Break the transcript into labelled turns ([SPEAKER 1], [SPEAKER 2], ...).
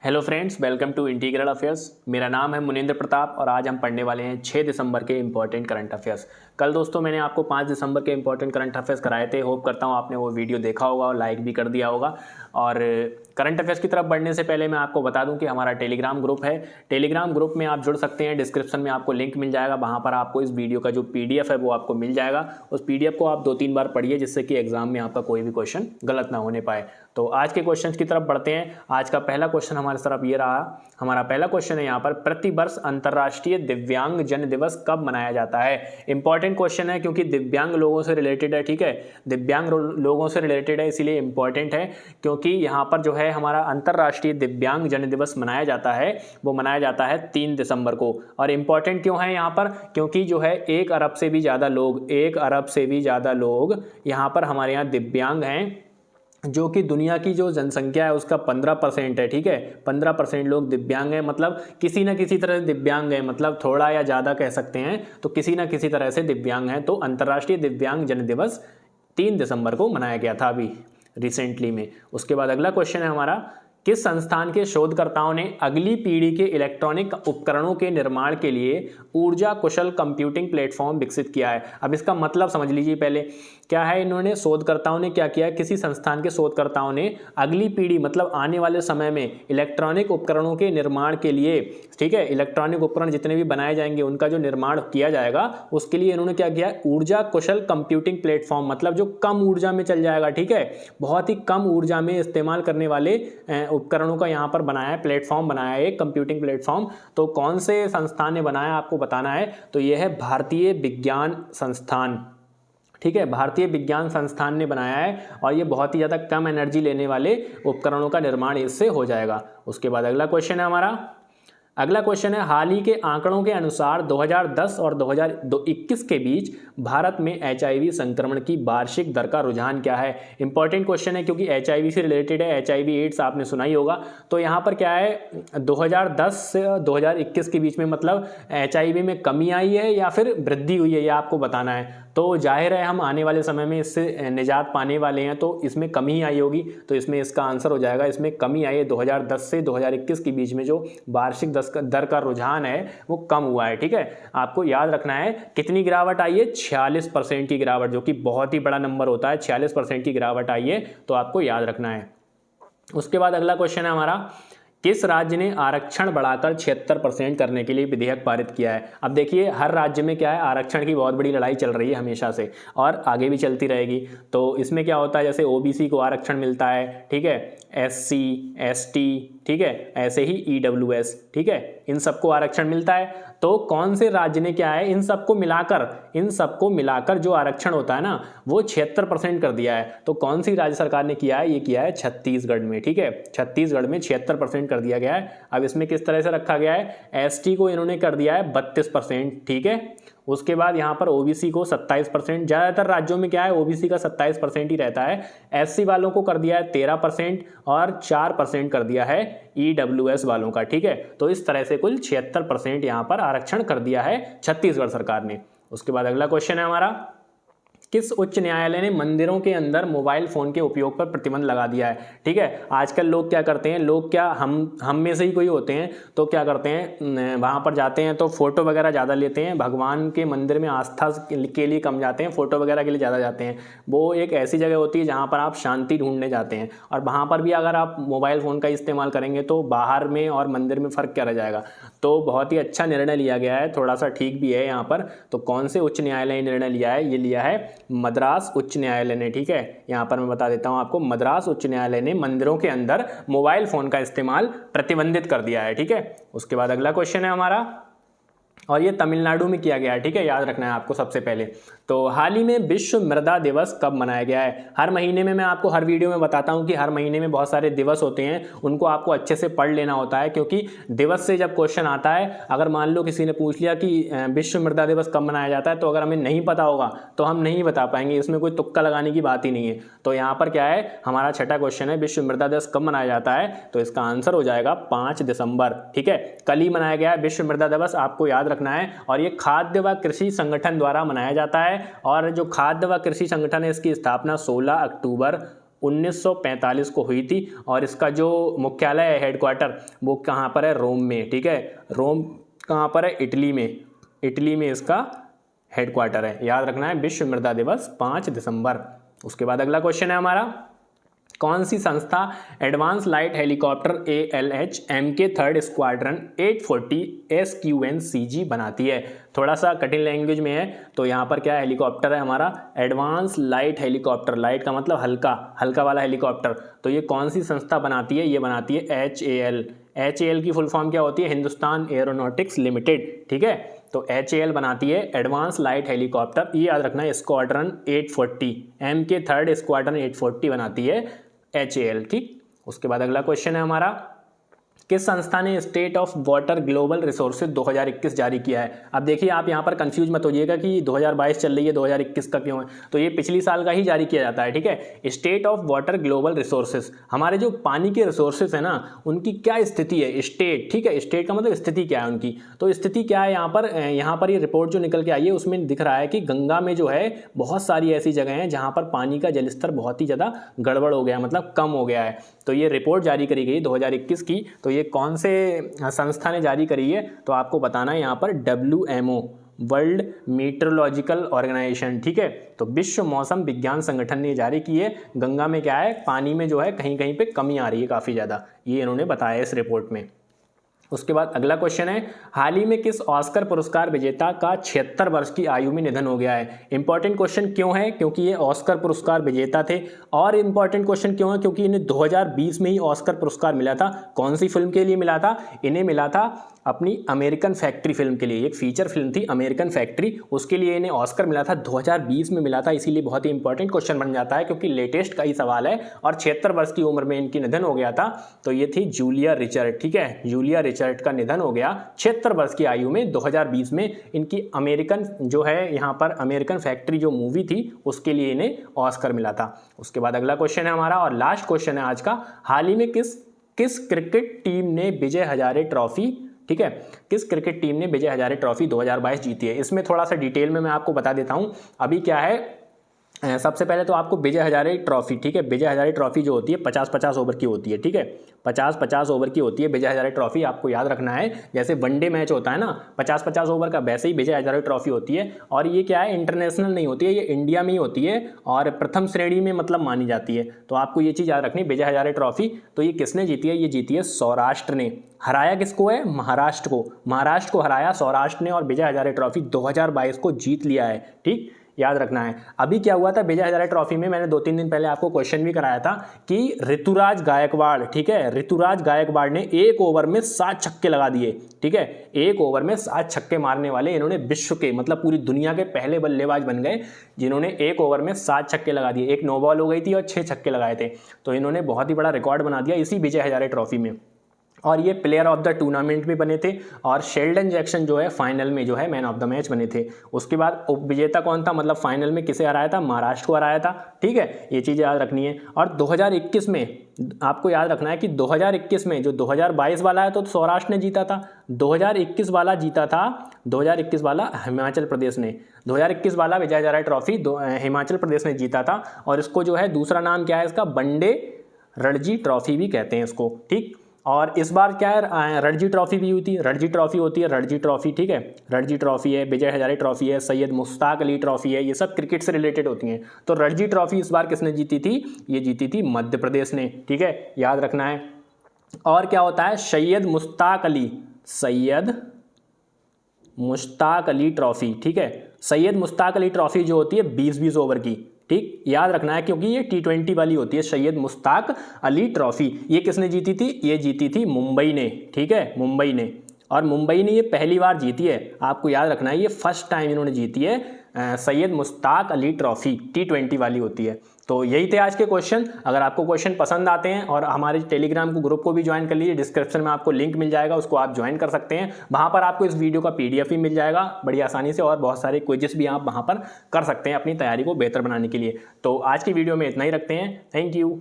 [SPEAKER 1] Hello friends, welcome to integral affairs. मेरा नाम है मुनिंद्र प्रताप और आज हम पढ़ने वाले हैं 6 दिसंबर के इंपॉर्टेंट करंट अफेयर्स। कल दोस्तों मैंने आपको 5 दिसंबर के इंपॉर्टेंट करंट अफेयर्स कराए थे। होप करता हूँ आपने वो वीडियो देखा होगा और लाइक भी कर दिया होगा। और करंट अफेयर्स की तरफ बढ़ने से पहले मैं आपको बता दूं कि हमारा टेलीग्राम ग्रुप है। टेलीग्राम ग्रुप में आप जुड़ सकते हैं। डिस्क्रिप्शन में आपको लिंक मिल जाएगा, वहाँ पर आपको इस वीडियो का जो PDF है वो आपको मिल जाएगा। उस PDF को आप 2-3 बार पढ़िए जिससे कि एग्जाम में आपका कोई भी क्वेश्चन गलत ना होने पाए। तो आज के क्वेश्चन की तरफ बढ़ते हैं। आज का पहला क्वेश्चन हमारे तरफ ये रहा। हमारा पहला क्वेश्चन है यहाँ पर, प्रतिवर्ष अंतर्राष्ट्रीय दिव्यांग जन दिवस कब मनाया जाता है। इंपॉर्टेंट क्वेश्चन है क्योंकि दिव्यांग लोगों से रिलेटेड है। ठीक है, दिव्यांग लोगों से रिलेटेड है इसीलिए इंपॉर्टेंट है, क्योंकि यहाँ पर जो है हमारा अंतर्राष्ट्रीय दिव्यांग जन दिवस मनाया जाता है, वो मनाया जाता है 3 दिसंबर को। और इंपॉर्टेंट क्यों है यहाँ पर, क्योंकि जो है 1 अरब से भी ज़्यादा लोग यहाँ पर हमारे यहाँ दिव्यांग हैं, जो कि दुनिया की जो जनसंख्या है उसका 15% है। ठीक है, 15% लोग दिव्यांग हैं, मतलब किसी ना किसी तरह से दिव्यांग हैं, मतलब थोड़ा या ज़्यादा कह सकते हैं, तो किसी ना किसी तरह से दिव्यांग हैं। तो अंतर्राष्ट्रीय दिव्यांग जन दिवस 3 दिसंबर को मनाया गया था अभी रिसेंटली में। उसके बाद अगला क्वेश्चन है हमारा, किस संस्थान के शोधकर्ताओं ने अगली पीढ़ी के इलेक्ट्रॉनिक उपकरणों के निर्माण के लिए ऊर्जा कुशल कंप्यूटिंग प्लेटफॉर्म विकसित किया है। अब इसका मतलब समझ लीजिए पहले क्या है। इन्होंने शोधकर्ताओं ने क्या किया है, किसी संस्थान के शोधकर्ताओं ने अगली पीढ़ी मतलब आने वाले समय में इलेक्ट्रॉनिक उपकरणों के निर्माण के लिए, ठीक है, इलेक्ट्रॉनिक उपकरण जितने भी बनाए जाएंगे उनका जो निर्माण किया जाएगा उसके लिए इन्होंने क्या किया, ऊर्जा कुशल कंप्यूटिंग प्लेटफॉर्म, मतलब जो कम ऊर्जा में चल जाएगा। ठीक है, बहुत ही कम ऊर्जा में इस्तेमाल करने वाले उपकरणों का यहाँ पर बनाया है, प्लेटफॉर्म बनाया है, एक कंप्यूटिंग प्लेटफॉर्म। तो कौन से संस्थान ने बनाया आपको बताना है। तो यह है भारतीय विज्ञान संस्थान। ठीक है, भारतीय विज्ञान संस्थान ने बनाया है और ये बहुत ही ज़्यादा कम एनर्जी लेने वाले उपकरणों का निर्माण इससे हो जाएगा। उसके बाद अगला क्वेश्चन है हमारा, अगला क्वेश्चन है, हाल ही के आंकड़ों के अनुसार 2010 और 2021 के बीच भारत में HIV संक्रमण की वार्षिक दर का रुझान क्या है। इंपॉर्टेंट क्वेश्चन है क्योंकि HIV से रिलेटेड है। HIV एड्स आपने सुना ही होगा। तो यहाँ पर क्या है, 2010 से 2021 के बीच में मतलब HIV में कमी आई है या फिर वृद्धि हुई है, ये आपको बताना है। तो जाहिर है हम आने वाले समय में इससे निजात पाने वाले हैं, तो इसमें कमी ही आई होगी। तो इसमें इसका आंसर हो जाएगा, इसमें कमी आई है। 2010 से 2021 के बीच में जो वार्षिक दर का रुझान है वो कम हुआ है। ठीक है, आपको याद रखना है कितनी गिरावट आई है, 46% की गिरावट, जो कि बहुत ही बड़ा नंबर होता है। 46% की गिरावट आई है, तो आपको याद रखना है। उसके बाद अगला क्वेश्चन है हमारा, किस राज्य ने आरक्षण बढ़ाकर 76% करने के लिए विधेयक पारित किया है। अब देखिए हर राज्य में क्या है, आरक्षण की बहुत बड़ी लड़ाई चल रही है हमेशा से और आगे भी चलती रहेगी। तो इसमें क्या होता है, जैसे OBC को आरक्षण मिलता है, ठीक है, SC ST, ठीक है, ऐसे ही EWS, ठीक है, इन सबको आरक्षण मिलता है। तो कौन से राज्य ने क्या है, इन सबको मिलाकर जो आरक्षण होता है ना वो 76% कर दिया है। तो कौन सी राज्य सरकार ने किया है, ये किया है छत्तीसगढ़ में। ठीक है, छत्तीसगढ़ में 76% कर दिया गया है। अब इसमें किस तरह से रखा गया है, ST को इन्होंने कर दिया है 32%। ठीक है, उसके बाद यहाँ पर OBC को 27%, ज़्यादातर राज्यों में क्या है OBC का 27% ही रहता है। SC वालों को कर दिया है 13% और 4% कर दिया है EWS वालों का। ठीक है, तो इस तरह से कुल 76% यहाँ पर आरक्षण कर दिया है छत्तीसगढ़ सरकार ने। उसके बाद अगला क्वेश्चन है हमारा, किस उच्च न्यायालय ने मंदिरों के अंदर मोबाइल फ़ोन के उपयोग पर प्रतिबंध लगा दिया है। ठीक है, आजकल लोग क्या करते हैं, लोग क्या हम में से ही कोई होते हैं तो क्या करते हैं, वहाँ पर जाते हैं तो फ़ोटो वगैरह ज़्यादा लेते हैं। भगवान के मंदिर में आस्था के लिए कम जाते हैं, फ़ोटो वगैरह के लिए ज़्यादा जाते हैं। वो एक ऐसी जगह होती है जहाँ पर आप शांति ढूंढने जाते हैं, और वहाँ पर भी अगर आप मोबाइल फ़ोन का इस्तेमाल करेंगे तो बाहर में और मंदिर में फ़र्क क्या रह जाएगा। तो बहुत ही अच्छा निर्णय लिया गया है, थोड़ा सा ठीक भी है यहाँ पर। तो कौन से उच्च न्यायालय ने निर्णय लिया है, ये लिया है मद्रास उच्च न्यायालय ने। ठीक है, यहाँ पर मैं बता देता हूँ आपको, मद्रास उच्च न्यायालय ने मंदिरों के अंदर मोबाइल फोन का इस्तेमाल प्रतिबंधित कर दिया है। ठीक है, उसके बाद अगला क्वेश्चन है हमारा, और ये तमिलनाडु में किया गया है। ठीक है, याद रखना है आपको सबसे पहले। तो हाल ही में विश्व मृदा दिवस कब मनाया गया है। हर महीने में मैं आपको हर वीडियो में बताता हूं कि हर महीने में बहुत सारे दिवस होते हैं, उनको आपको अच्छे से पढ़ लेना होता है, क्योंकि दिवस से जब क्वेश्चन आता है, अगर मान लो किसी ने पूछ लिया कि विश्व मृदा दिवस कब मनाया जाता है, तो अगर हमें नहीं पता होगा तो हम नहीं बता पाएंगे। इसमें कोई तुक्का लगाने की बात ही नहीं है। तो यहाँ पर क्या है, हमारा छठा क्वेश्चन है, विश्व मृदा दिवस कब मनाया जाता है। तो इसका आंसर हो जाएगा 5 दिसंबर। ठीक है, कल ही मनाया गया है विश्व मृदा दिवस, आपको याद रखना है। और ये खाद्य व कृषि संगठन द्वारा मनाया जाता है, और जो खाद्य व कृषि संगठन है इसकी स्थापना 16 अक्टूबर 1945 को हुई थी और इसका जो मुख्यालय है, हेडक्वार्टर, वो कहाँ पर है? रोम में। ठीक है, रोम कहाँ पर है? इटली में। इटली में इसका हेडक्वार्टर है। याद रखना है, विश्व मृदा दिवस 5 दिसंबर। उसके बाद अगला क्वेश्चन है हमारा, कौन सी संस्था advance light helicopter ALH MK 3rd squadron 840 SQNCG बनाती है? थोड़ा सा कठिन लैंग्वेज में है, तो यहाँ पर क्या हेलीकॉप्टर है हमारा? Advance light helicopter. लाइट का मतलब हल्का, हल्का वाला हेलीकॉप्टर। तो ये कौन सी संस्था बनाती है? ये बनाती है HAL। HAL की फुल फॉर्म क्या होती है? Hindustan aeronautics limited. ठीक है, तो HAL बनाती है एडवांस लाइट हेलीकॉप्टर। ये याद रखना है, स्क्वाड्रन 840, MK 3rd स्क्वाड्रन 840 बनाती है HAL। ठीक, उसके बाद अगला क्वेश्चन है हमारा, किस संस्था ने state of water global resources 2021 जारी किया है? अब देखिए, आप यहाँ पर कंफ्यूज मत होइएगा कि 2022 चल रही है, 2021 का क्यों है? तो ये पिछली साल का ही जारी किया जाता है। ठीक है, state of water global resources, हमारे जो पानी के रिसोर्सेज है ना, उनकी क्या स्थिति है? स्टेट। ठीक है, स्टेट का मतलब स्थिति क्या है उनकी। तो स्थिति क्या है यहाँ पर ये रिपोर्ट जो निकल के आई है उसमें दिख रहा है कि गंगा में जो है बहुत सारी ऐसी जगह हैं जहाँ पर पानी का जलस्तर बहुत ही ज़्यादा गड़बड़ हो गया, मतलब कम हो गया है। तो ये रिपोर्ट जारी करी गई 2021 की। तो ये कौन से संस्था ने जारी करी है? तो आपको बताना है यहाँ पर WMO, वर्ल्ड मीटरोलॉजिकल ऑर्गेनाइजेशन। ठीक है, तो विश्व मौसम विज्ञान संगठन ने जारी की है। गंगा में क्या है, पानी में जो है कहीं कहीं पे कमी आ रही है काफ़ी ज़्यादा, ये इन्होंने बताया इस रिपोर्ट में। उसके बाद अगला क्वेश्चन है, हाल ही में किस ऑस्कर पुरस्कार विजेता का 76 वर्ष की आयु में निधन हो गया है? इंपॉर्टेंट क्वेश्चन क्यों है? क्योंकि ये ऑस्कर पुरस्कार विजेता थे। और इंपॉर्टेंट क्वेश्चन क्यों है? क्योंकि इन्हें 2020 में ही ऑस्कर पुरस्कार मिला था। कौन सी फिल्म के लिए मिला था? इन्हें मिला था अपनी अमेरिकन फैक्ट्री फिल्म के लिए। एक फीचर फिल्म थी अमेरिकन फैक्ट्री, उसके लिए इन्हें ऑस्कर मिला था, 2020 में मिला था। इसीलिए बहुत ही इंपॉर्टेंट क्वेश्चन बन जाता है, क्योंकि लेटेस्ट का ही सवाल है। और 76 वर्ष की उम्र में इनकी निधन हो गया था। तो ये थी जूलिया रिचर्ड। ठीक है, जूलिया रिचर्ड का निधन हो गया 76 वर्ष की आयु में 2020 में। इनकी अमेरिकन जो है यहाँ पर अमेरिकन फैक्ट्री जो मूवी थी उसके लिए इन्हें ऑस्कर मिला था। उसके बाद अगला क्वेश्चन है हमारा और लास्ट क्वेश्चन है आज का, हाल ही में किस क्रिकेट टीम ने विजय हजारे ट्रॉफी, ठीक है, किस क्रिकेट टीम ने विजय हजारे ट्रॉफी 2022 जीती है? इसमें थोड़ा सा डिटेल में मैं आपको बता देता हूं। अभी क्या है, सबसे पहले तो आपको विजय हजारे ट्रॉफी, ठीक है, विजय हजारे ट्रॉफी जो होती है 50-50 ओवर की होती है। ठीक है, 50-50 ओवर की होती है विजय हजारे ट्रॉफी। आपको याद रखना है, जैसे वनडे मैच होता है ना 50-50 ओवर का, वैसे ही विजय हजारे ट्रॉफी होती है। और ये क्या है, इंटरनेशनल नहीं होती है, ये इंडिया में ही होती है और प्रथम श्रेणी में मतलब मानी जाती है। तो आपको ये चीज़ याद रखनी, विजय हजारे ट्रॉफी। तो ये किसने जीती है? ये जीती है सौराष्ट्र ने। हराया किसको है? महाराष्ट्र को। महाराष्ट्र को हराया सौराष्ट्र ने और विजय हजारे ट्रॉफी 2022 को जीत लिया है। ठीक, याद रखना है। अभी क्या हुआ था विजय हजारे ट्रॉफी में, मैंने 2-3 दिन पहले आपको क्वेश्चन भी कराया था कि ऋतुराज गायकवाड़, ठीक है, ऋतुराज गायकवाड़ ने 1 ओवर में 7 छक्के लगा दिए। ठीक है, 1 ओवर में 7 छक्के मारने वाले इन्होंने विश्व के, मतलब पूरी दुनिया के पहले बल्लेबाज बन गए जिन्होंने 1 ओवर में 7 छक्के लगा दिए। 1 नो बॉल हो गई थी और 6 छक्के लगाए थे। तो इन्होंने बहुत ही बड़ा रिकॉर्ड बना दिया इसी विजय हजारे ट्रॉफी में। और ये प्लेयर ऑफ द टूर्नामेंट भी बने थे और शेल्डन जैक्सन जो है फाइनल में जो है मैन ऑफ द मैच बने थे। उसके बाद उपविजेता कौन था, मतलब फाइनल में किसे हराया था? महाराष्ट्र को हराया था। ठीक है, ये चीज़ याद रखनी है। और 2021 में आपको याद रखना है कि 2021 में, जो 2022 वाला है तो सौराष्ट्र ने जीता था, 2021 वाला जीता था, 2021 वाला हिमाचल प्रदेश ने, 2021 वाला विजय हजारे ट्रॉफी हिमाचल प्रदेश ने जीता था। और इसको जो है दूसरा नाम क्या है इसका, वनडे रणजी ट्रॉफी भी कहते हैं इसको। ठीक, और इस बार क्या है, रणजी ट्रॉफी भी हुई थी, रणजी ट्रॉफी होती है, रणजी ट्रॉफी। ठीक है, रणजी ट्रॉफी है, विजय हजारे ट्रॉफी है, सैयद मुश्ताक अली ट्रॉफी है, ये सब क्रिकेट से रिलेटेड होती हैं। तो रणजी ट्रॉफी इस बार किसने जीती थी? ये जीती थी मध्य प्रदेश ने। ठीक है, याद रखना है। और क्या होता है, सैयद मुश्ताक अली ट्रॉफी। ठीक है, सैयद मुश्ताक अली ट्रॉफी जो होती है 20-20 ओवर की। ठीक, याद रखना है, क्योंकि ये T20 वाली होती है सैयद मुश्ताक अली ट्रॉफी। ये किसने जीती थी? ये जीती थी मुंबई ने। ठीक है, मुंबई ने। और मुंबई ने ये पहली बार जीती है, आपको याद रखना है, ये फर्स्ट टाइम इन्होंने जीती है सैयद मुश्ताक अली ट्रॉफी। T20 वाली होती है। तो यही थे आज के क्वेश्चन। अगर आपको क्वेश्चन पसंद आते हैं और हमारे टेलीग्राम को ग्रुप को भी ज्वाइन कर लीजिए, डिस्क्रिप्शन में आपको लिंक मिल जाएगा, उसको आप ज्वाइन कर सकते हैं। वहाँ पर आपको इस वीडियो का PDF भी मिल जाएगा बड़ी आसानी से, और बहुत सारे क्विजेस भी आप वहाँ पर कर सकते हैं अपनी तैयारी को बेहतर बनाने के लिए। तो आज की वीडियो में इतना ही रखते हैं। Thank you.